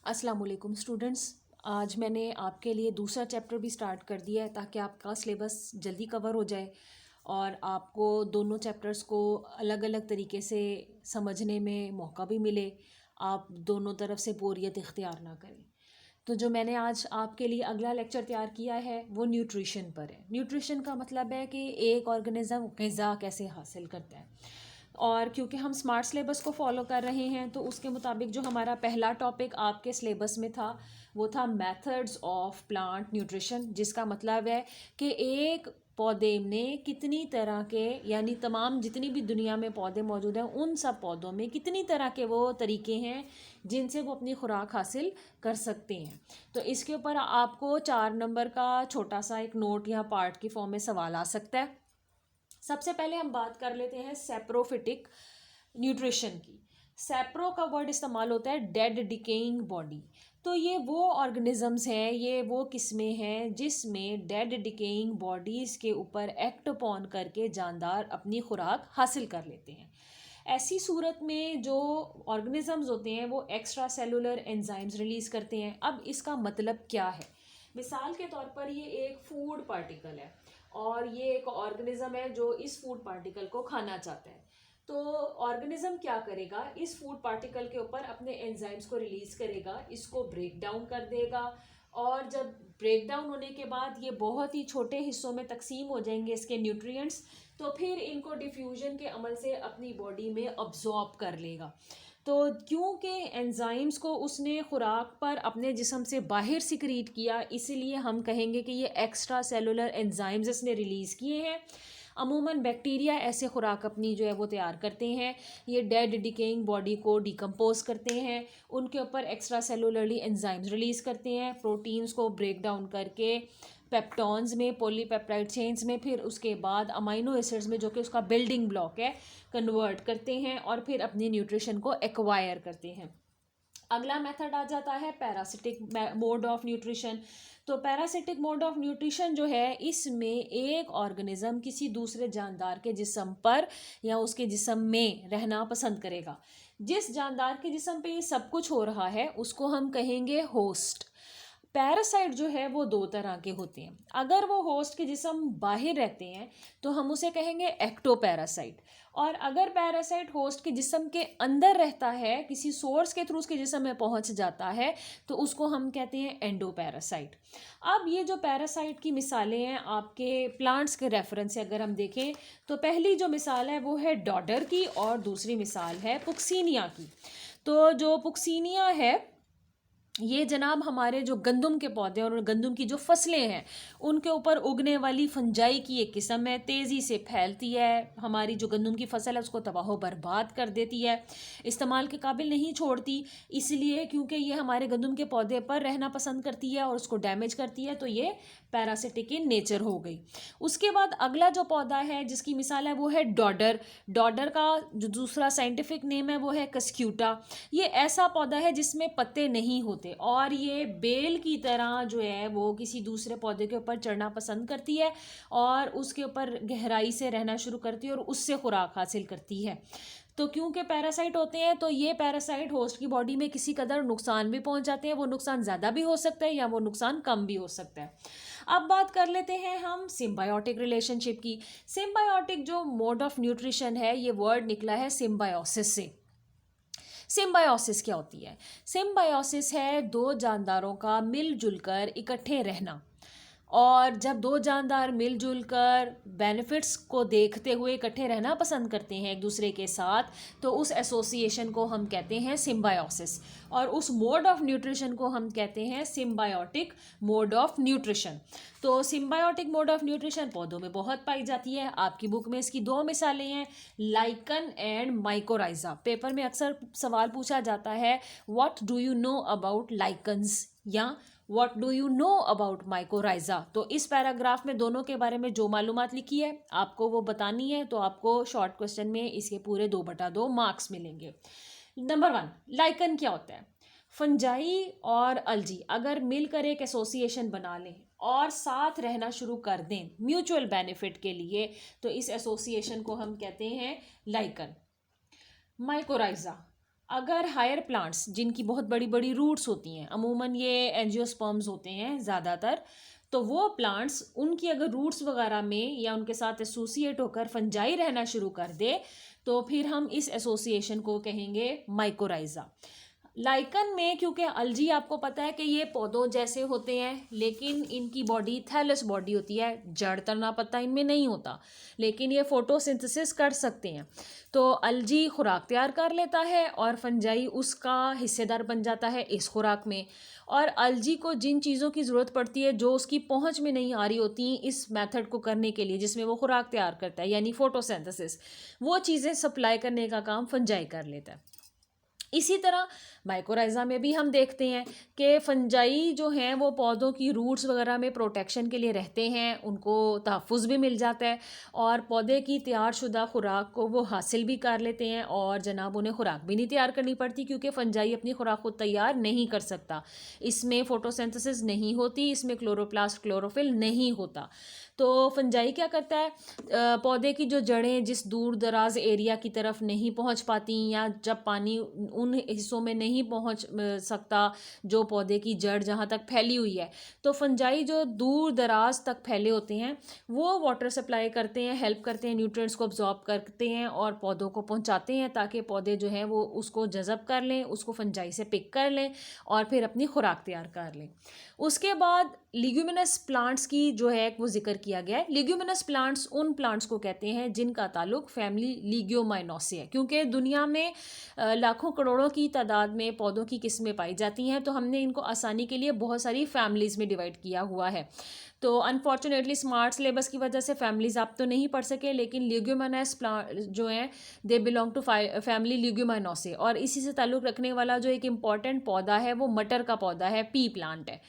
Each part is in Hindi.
अस्सलाम वालेकुम स्टूडेंट्स। आज मैंने आपके लिए दूसरा चैप्टर भी स्टार्ट कर दिया है ताकि आपका सिलेबस जल्दी कवर हो जाए और आपको दोनों चैप्टर्स को अलग अलग तरीके से समझने में मौका भी मिले, आप दोनों तरफ से बोरियत इख्तियार ना करें। तो जो मैंने आज आपके लिए अगला लेक्चर तैयार किया है वो न्यूट्रिशन पर है। न्यूट्रिशन का मतलब है कि एक ऑर्गेनिज़म ग़िज़ा कैसे हासिल करता है। और क्योंकि हम स्मार्ट सिलेबस को फॉलो कर रहे हैं तो उसके मुताबिक जो हमारा पहला टॉपिक आपके सिलेबस में था वो था मेथड्स ऑफ प्लांट न्यूट्रिशन, जिसका मतलब है कि एक पौधे में कितनी तरह के, यानी तमाम जितनी भी दुनिया में पौधे मौजूद हैं उन सब पौधों में कितनी तरह के वो तरीके हैं जिनसे वो अपनी खुराक हासिल कर सकते हैं। तो इसके ऊपर आपको 4 नंबर का छोटा सा एक नोट या पार्ट की फॉर्म में सवाल आ सकता है। सबसे पहले हम बात कर लेते हैं सेप्रोफिटिक न्यूट्रिशन की। सेप्रो का वर्ड इस्तेमाल होता है डेड डिकेइंग बॉडी। तो ये वो ऑर्गेनिजम्स हैं, ये वो किस्में हैं जिसमें डेड डिकेइंग बॉडीज़ के ऊपर एक्ट अपॉन करके जानदार अपनी खुराक हासिल कर लेते हैं। ऐसी सूरत में जो ऑर्गेनिजम्स होते हैं वो एक्स्ट्रा सेलुलर एंजाइम्स रिलीज़ करते हैं। अब इसका मतलब क्या है? मिसाल के तौर पर ये एक फूड पार्टिकल है और ये एक ऑर्गेनिज्म है जो इस फूड पार्टिकल को खाना चाहता है। तो ऑर्गेनिज्म क्या करेगा, इस फूड पार्टिकल के ऊपर अपने एंजाइम्स को रिलीज करेगा, इसको ब्रेक डाउन कर देगा और जब ब्रेक डाउन होने के बाद ये बहुत ही छोटे हिस्सों में तकसीम हो जाएंगे इसके न्यूट्रिएंट्स, तो फिर इनको डिफ्यूजन के अमल से अपनी बॉडी में अब्जॉर्ब कर लेगा। तो क्योंकि एंजाइम्स को उसने खुराक पर अपने जिस्म से बाहर सिक्रीट किया, इसीलिए हम कहेंगे कि ये एक्स्ट्रा सेलुलर एंजाइम्स इसने रिलीज़ किए हैं। अमूमन बैक्टीरिया ऐसे खुराक अपनी जो है वो तैयार करते हैं, ये डेड डिकेइंग बॉडी को डिकम्पोज करते हैं, उनके ऊपर एक्स्ट्रा सेलुलरली एंजाइम्स रिलीज़ करते हैं, प्रोटीन्स को ब्रेक डाउन करके पेप्टॉन्स में, पॉलीपेप्टाइड चेन्स में, फिर उसके बाद अमाइनो एसिड्स में जो कि उसका बिल्डिंग ब्लॉक है, कन्वर्ट करते हैं और फिर अपनी न्यूट्रिशन को एक्वायर करते हैं। अगला मेथड आ जाता है पैरासिटिक मोड ऑफ न्यूट्रिशन। तो पैरासिटिक मोड ऑफ न्यूट्रिशन जो है, इसमें एक ऑर्गेनिज्म किसी दूसरे जानदार के जिस्म पर या उसके जिस्म में रहना पसंद करेगा। जिस जानदार के जिस्म पे ये सब कुछ हो रहा है उसको हम कहेंगे होस्ट। पैरासाइट जो है वो 2 तरह के होते हैं। अगर वो होस्ट के जिस्म बाहर रहते हैं तो हम उसे कहेंगे एक्टोपैरासाइट, और अगर पैरासाइट होस्ट के जिस्म के अंदर रहता है, किसी सोर्स के थ्रू उसके जिस्म में पहुंच जाता है, तो उसको हम कहते हैं एंडोपैरासाइट। अब ये जो पैरासाइट की मिसालें हैं आपके प्लांट्स के रेफरेंस से अगर हम देखें तो पहली जो मिसाल है वो है डॉडर की और दूसरी मिसाल है पुक्सीनिया की। तो जो पुक्सीनिया है ये जनाब हमारे जो गंदम के पौधे और गंदम की जो फसलें हैं उनके ऊपर उगने वाली फंजाई की एक किस्म है, तेज़ी से फैलती है, हमारी जो गंदम की फसल है उसको तबाह बर्बाद कर देती है, इस्तेमाल के काबिल नहीं छोड़ती, इसलिए क्योंकि ये हमारे गंदम के पौधे पर रहना पसंद करती है और उसको डैमेज करती है, तो ये पैरासिटिक इन नेचर हो गई। उसके बाद अगला जो पौधा है जिसकी मिसाल है वो है डॉडर। डॉडर का जो दूसरा साइंटिफिक नेम है वो है कस्क्यूटा। ये ऐसा पौधा है जिसमें पत्ते नहीं होते और ये बेल की तरह जो है वो किसी दूसरे पौधे के ऊपर चढ़ना पसंद करती है और उसके ऊपर गहराई से रहना शुरू करती है और उससे खुराक हासिल करती है। तो क्योंकि पैरासाइट होते हैं तो ये पैरासाइट होस्ट की बॉडी में किसी कदर नुकसान भी पहुंच जाते हैं, वो नुकसान ज़्यादा भी हो सकता है या वो नुकसान कम भी हो सकता है। अब बात कर लेते हैं हम सिम्बायोटिक रिलेशनशिप की। सिम्बायोटिक जो मोड ऑफ न्यूट्रिशन है, ये वर्ड निकला है सिम्बायोसिस से। सिम्बायोसिस क्या होती है? सिम्बायोसिस है 2 जानदारों का मिलजुल कर इकट्ठे रहना, और जब 2 जानदार मिलजुल कर बेनिफिट्स को देखते हुए इकट्ठे रहना पसंद करते हैं एक दूसरे के साथ, तो उस एसोसिएशन को हम कहते हैं सिम्बायोसिस, और उस मोड ऑफ न्यूट्रिशन को हम कहते हैं सिम्बायोटिक मोड ऑफ न्यूट्रिशन। तो सिम्बायोटिक मोड ऑफ न्यूट्रिशन पौधों में बहुत पाई जाती है। आपकी बुक में इसकी 2 मिसालें हैं, लाइकन एंड माइकोराइजा। पेपर में अक्सर सवाल पूछा जाता है, what do you know about lichens या what do you know about mycorrhiza. तो इस पैराग्राफ में दोनों के बारे में जो मालूमात लिखी है आपको वो बतानी है, तो आपको शॉर्ट क्वेश्चन में इसके पूरे 2/2 मार्क्स मिलेंगे। नंबर 1, लाइकन क्या होता है? फंजाई और अलजी अगर मिलकर एक एसोसिएशन बना लें और साथ रहना शुरू कर दें म्यूचुअल बेनिफिट के लिए, तो इस एसोसिएशन को हम कहते हैं लाइकन। माइकोराइजा अगर हायर प्लांट्स जिनकी बहुत बड़ी बड़ी रूट्स होती हैं, अमूमन ये एंजियोस्पर्म्स होते हैं ज़्यादातर, तो वो प्लांट्स उनकी अगर रूट्स वगैरह में या उनके साथ एसोसिएट होकर फंजाई रहना शुरू कर दे तो फिर हम इस एसोसिएशन को कहेंगे माइकोराइजा। लाइकन में क्योंकि अलजी आपको पता है कि ये पौधों जैसे होते हैं, लेकिन इनकी बॉडी थैलस बॉडी होती है, जड़ तना पत्ता इनमें नहीं होता, लेकिन ये फोटोसिंथेसिस कर सकते हैं। तो अलजी खुराक तैयार कर लेता है और फंजाई उसका हिस्सेदार बन जाता है इस खुराक में। और अलजी को जिन चीज़ों की ज़रूरत पड़ती है जो उसकी पहुंच में नहीं आ रही होती इस मेथड को करने के लिए जिसमें वो खुराक तैयार करता है, यानी फोटोसिंथेसिस, वो चीज़ें सप्लाई करने का काम फंजाई कर लेता है। इसी तरह माइकोराइजा में भी हम देखते हैं कि फंजाई जो हैं वो पौधों की रूट्स वगैरह में प्रोटेक्शन के लिए रहते हैं, उनको तहफ़्फ़ुज़ भी मिल जाता है और पौधे की तैयार शुदा खुराक को वो हासिल भी कर लेते हैं और जनाब उन्हें खुराक भी नहीं तैयार करनी पड़ती क्योंकि फंजाई अपनी खुराक को तैयार नहीं कर सकता। इसमें फोटोसिंथेसिस नहीं होती, इसमें क्लोरोप्लास्ट क्लोरोफिल नहीं होता। तो फंजाई क्या करता है, पौधे की जो जड़ें जिस दूर दराज एरिया की तरफ नहीं पहुंच पाती या जब पानी उन हिस्सों में नहीं पहुंच सकता जो पौधे की जड़ जहां तक फैली हुई है, तो फंजाई जो दूर दराज तक फैले होते हैं वो वाटर सप्लाई करते हैं, हेल्प करते हैं, न्यूट्रिएंट्स को अब्जॉर्ब करते हैं और पौधों को पहुंचाते हैं ताकि पौधे जो हैं वो उसको जज़ब कर लें, उसको फंजाई से पिक कर लें और फिर अपनी खुराक तैयार कर लें। उसके बाद लिग्यूमिनस प्लांट्स की जो है वो जिक्र किया गया है। लिग्यूमिनस प्लांट्स उन प्लांट्स को कहते हैं जिनका ताल्लुक फैमिली लिग्योमाइनोस से है, क्योंकि दुनिया में लाखों करोड़ों की तादाद में पौधों की किस्में पाई जाती हैं, तो हमने इनको आसानी के लिए बहुत सारी फैमिलीज़ में डिवाइड किया हुआ है। तो अनफॉर्चुनेटली स्मार्ट सिलेबस की वजह से फैमिलीज़ आप तो नहीं पढ़ सके, लेकिन लिग्यूमिनस प्लांट जो हैं दे बिलोंग टू फैमिली लिग्यूमाइनोसे, और इसी से ताल्लुक़ रखने वाला जो एक इम्पॉर्टेंट पौधा है वो मटर का पौधा है, पी प्लांट है।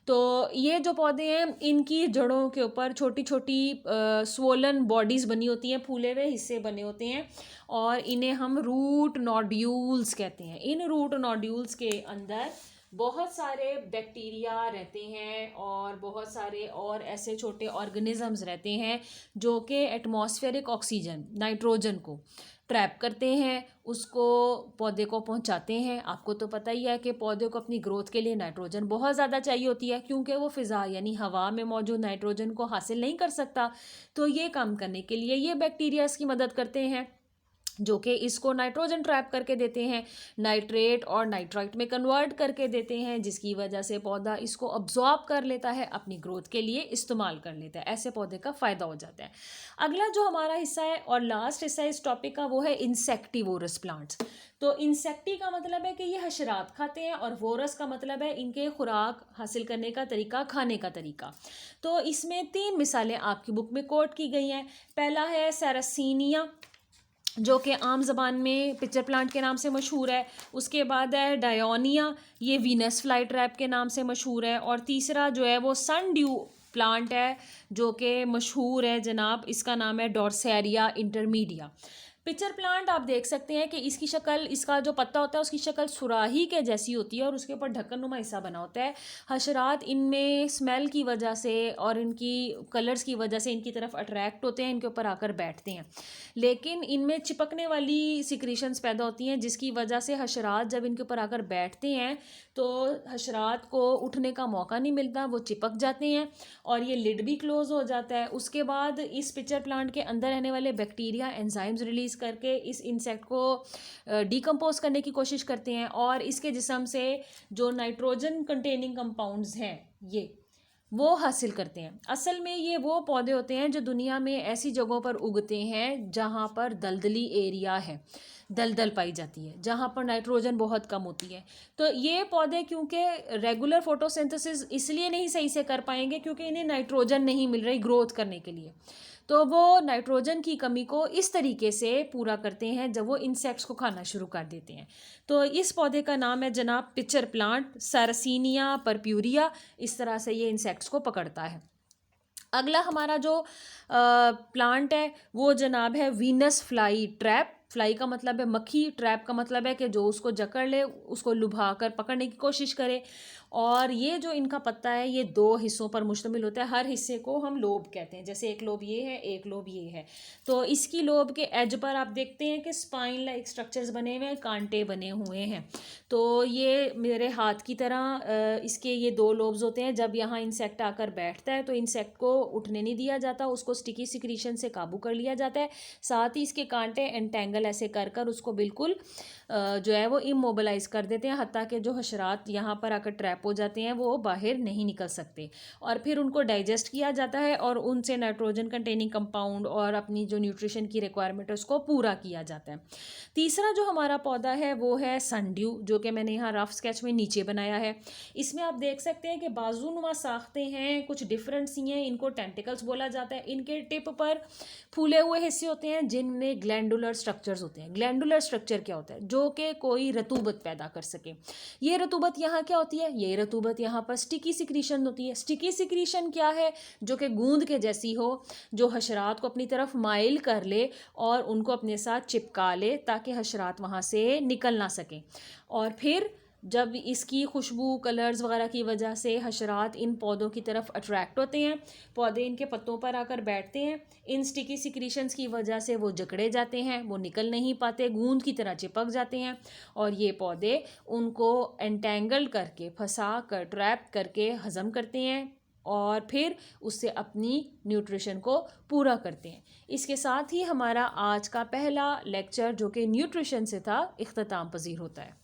तो ये जो पौधे हैं इनकी जड़ों के ऊपर छोटी छोटी स्वोलन बॉडीज़ बनी होती हैं, फूले हुए हिस्से बने होते हैं और इन्हें हम रूट नोड्यूल्स कहते हैं। इन रूट नोड्यूल्स के अंदर बहुत सारे बैक्टीरिया रहते हैं और बहुत सारे और ऐसे छोटे ऑर्गेनिजम्स रहते हैं जो कि एटमॉस्फेरिक ऑक्सीजन नाइट्रोजन को ट्रैप करते हैं, उसको पौधे को पहुंचाते हैं। आपको तो पता ही है कि पौधे को अपनी ग्रोथ के लिए नाइट्रोजन बहुत ज़्यादा चाहिए होती है क्योंकि वो फ़िज़ा यानी हवा में मौजूद नाइट्रोजन को हासिल नहीं कर सकता। तो ये काम करने के लिए ये बैक्टीरिया इसकी मदद करते हैं जो कि इसको नाइट्रोजन ट्रैप करके देते हैं, नाइट्रेट और नाइट्राइट में कन्वर्ट करके देते हैं, जिसकी वजह से पौधा इसको अब्जॉर्ब कर लेता है, अपनी ग्रोथ के लिए इस्तेमाल कर लेता है। ऐसे पौधे का फ़ायदा हो जाता है। अगला जो हमारा हिस्सा है और लास्ट हिस्सा इस टॉपिक का वो है इंसेक्टिवोरस प्लांट्स। तो इंसेक्टी का मतलब है कि ये हशरात खाते हैं और वोरस का मतलब है इनके खुराक हासिल करने का तरीका, खाने का तरीका। तो इसमें 3 मिसालें आपकी बुक में कोट की गई हैं। पहला है सेरासीनिया जो कि आम ज़बान में पिक्चर प्लांट के नाम से मशहूर है। उसके बाद है डायोनिया, ये वीनस फ्लाई ट्रैप के नाम से मशहूर है। और तीसरा जो है वो सन ड्यू प्लांट है जो कि मशहूर है जनाब, इसका नाम है डॉर्सेरिया इंटरमीडिया। पिक्चर प्लांट आप देख सकते हैं कि इसकी शक्ल, इसका जो पत्ता होता है उसकी शक्ल सुराही के जैसी होती है और उसके ऊपर ढक्कननुमा हिस्सा बना होता है। हशरात इनमें स्मेल की वजह से और इनकी कलर्स की वजह से इनकी तरफ अट्रैक्ट होते हैं, इनके ऊपर आकर बैठते हैं, लेकिन इनमें चिपकने वाली सिक्रीशंस पैदा होती हैं जिसकी वजह से हशरात जब इनके ऊपर आकर बैठते हैं तो हशरात को उठने का मौका नहीं मिलता, वो चिपक जाते हैं और ये लिड भी क्लोज हो जाता है। उसके बाद इस पिक्चर प्लांट के अंदर रहने वाले बैक्टीरिया एंजाइम्स रिलीज़ करके इस इंसेक्ट को डिकम्पोज करने की कोशिश करते हैं और इसके जिस्म से जो नाइट्रोजन कंटेनिंग कंपाउंड्स हैं ये वो हासिल करते हैं। असल में ये वो पौधे होते हैं जो दुनिया में ऐसी जगहों पर उगते हैं जहाँ पर दलदली एरिया है, दलदल पाई जाती है, जहाँ पर नाइट्रोजन बहुत कम होती है। तो ये पौधे क्योंकि रेगुलर फोटोसिंथेसिस इसलिए नहीं सही से कर पाएंगे क्योंकि इन्हें नाइट्रोजन नहीं मिल रही ग्रोथ करने के लिए, तो वो नाइट्रोजन की कमी को इस तरीके से पूरा करते हैं जब वो इंसेक्ट्स को खाना शुरू कर देते हैं। तो इस पौधे का नाम है जनाब पिक्चर प्लांट, सारसीनिया परप्यूरिया। इस तरह से ये इंसेक्ट्स को पकड़ता है। अगला हमारा जो प्लांट है वो जनाब है वीनस फ्लाई ट्रैप, फ्लाई का मतलब है मक्खी, ट्रैप का मतलब है कि जो उसको जकड़ ले, उसको लुभा कर पकड़ने की कोशिश करे। और ये जो इनका पत्ता है ये 2 हिस्सों पर मुश्तमिल होता है, हर हिस्से को हम लोब कहते हैं, जैसे एक लोब ये है, एक लोब ये है। तो इसकी लोब के एज पर आप देखते हैं कि स्पाइन लाइक स्ट्रक्चर्स बने हुए हैं, कांटे बने हुए हैं। तो ये मेरे हाथ की तरह इसके ये 2 लोब्स होते हैं। जब यहाँ इंसेक्ट आकर बैठता है तो इंसेक्ट को उठने नहीं दिया जाता, उसको स्टिकी सिक्रीशन से काबू कर लिया जाता है। साथ ही इसके कांटे एंटेंगल ऐसे कर कर उसको बिल्कुल जो है वो इमोबलाइज कर देते हैं, हत्ता कि जो हशरात यहाँ पर आकर ट्रैप हो जाते हैं वो बाहर नहीं निकल सकते। और फिर उनको डाइजेस्ट किया जाता है और उनसे नाइट्रोजन कंटेनिंग कंपाउंड और अपनी जो न्यूट्रिशन की रिक्वायरमेंट है उसको पूरा किया जाता है। तीसरा जो हमारा पौधा है वो है सनड्यू, जो कि मैंने यहाँ रफ स्केच में नीचे बनाया है। इसमें आप देख सकते हैं कि बाजूनुमा साख्ते हैं, कुछ डिफरेंट सी हैं, इनको टेंटिकल्स बोला जाता है। इनके टिप पर फूले हुए हिस्से होते हैं जिनमें ग्लैंडुलर स्ट्रक्चर्स होते हैं। ग्लैंडुलर स्ट्रक्चर क्या होता है? जो कि कोई रतूबत पैदा कर सके। ये रतूबत यहाँ क्या होती है? ये रतूबत यहाँ पर स्टिकी सिक्रीशन होती है। स्टिकी सिक्रीशन क्या है? जो कि गूंद के जैसी हो, जो हशरात को अपनी तरफ माइल कर ले और उनको अपने साथ चिपका ले ताकि हशरात वहाँ से निकल ना सकें। और फिर जब इसकी खुशबू, कलर्स वगैरह की वजह से हशरात इन पौधों की तरफ अट्रैक्ट होते हैं, पौधे इनके पत्तों पर आकर बैठते हैं। इन स्टिकी सिक्रीशंस की वजह से वो जकड़े जाते हैं, वो निकल नहीं पाते, गूंद की तरह चिपक जाते हैं और ये पौधे उनको एंटेंगल करके, फंसा कर, ट्रैप करके हज़म करते हैं और फिर उससे अपनी न्यूट्रिशन को पूरा करते हैं। इसके साथ ही हमारा आज का पहला लेक्चर जो कि न्यूट्रिशन से था, इख्तिताम पजीर होता है।